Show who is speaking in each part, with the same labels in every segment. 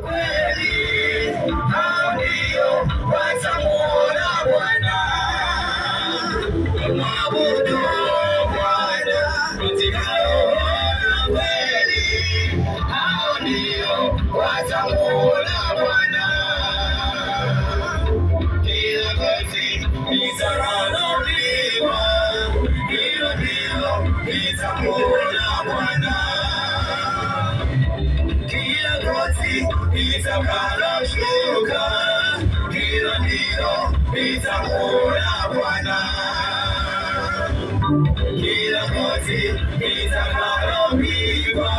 Speaker 1: kweli, hao ndio watamuona Bwana. Mwabudu Bwana katika roho na kweli, hao ndio watamuona Bwana. Kila goti litakalopigwa, hilo ndilo litamuona Bwana. Kila goti litakaloshuka, hilo ndilo litamuona Bwana. Kila goti litakalopigwa,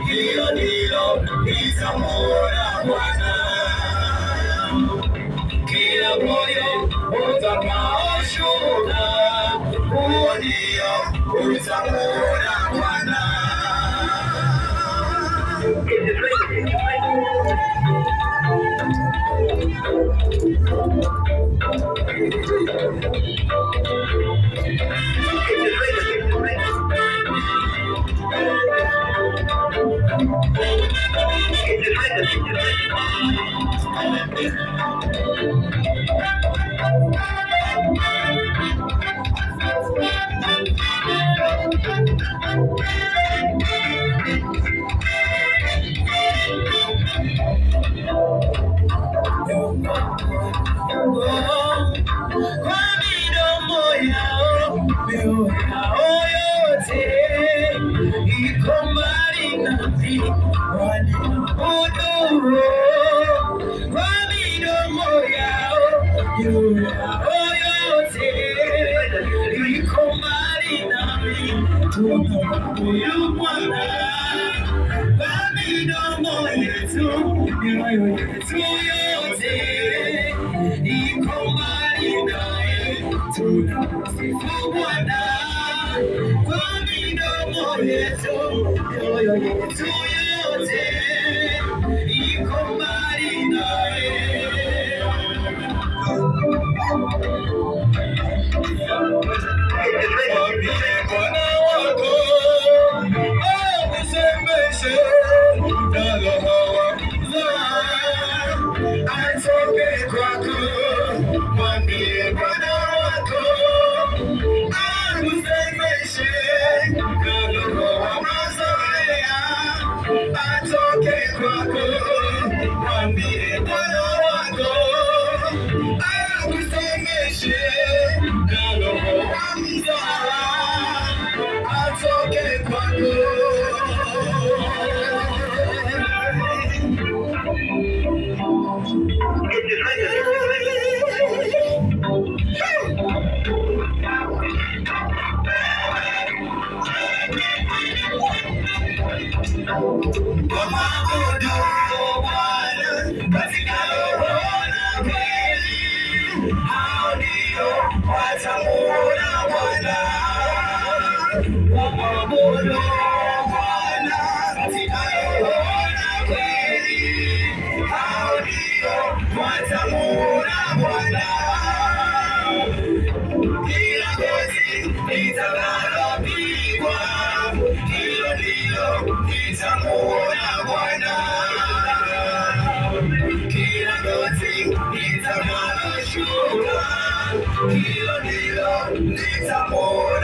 Speaker 1: hilo ndilo litamuona Bwana. Kila moyo utakaoshuka, huo ndio utamuona Bwana. Kwa midomo yao, mioyo yao yote iko mbali nami, waniabudu. Kwa midomo yao, mioyo yao yote iko mbali nami, tunamwabudu Bwana. Kwa midomo yetu, mioyo yetu yote iko mbali naye, tunamsifu Bwana. Kwa midomo yetu, mioyo yetu yote iko mbali naye. Mwambie Bwana wako akusemeshe na roho atoke kwako. Mwambie Bwana wako akusemeshe na roho wa mazoea atoke kwako. Mwambie Bwana wako akusemeshe na roho wa mzaha atoke kwako. Mwabudu Bwana katika roho na kweli, hao ndio watamuona Bwana. Mwabudu Bwana katika roho na kweli, hao ndio watamuona Bwana. Kila goti litakalopigwa, hilo ndilo litamuona Bwana. Kila goti litakaloshuka, hilo ndilo litamuona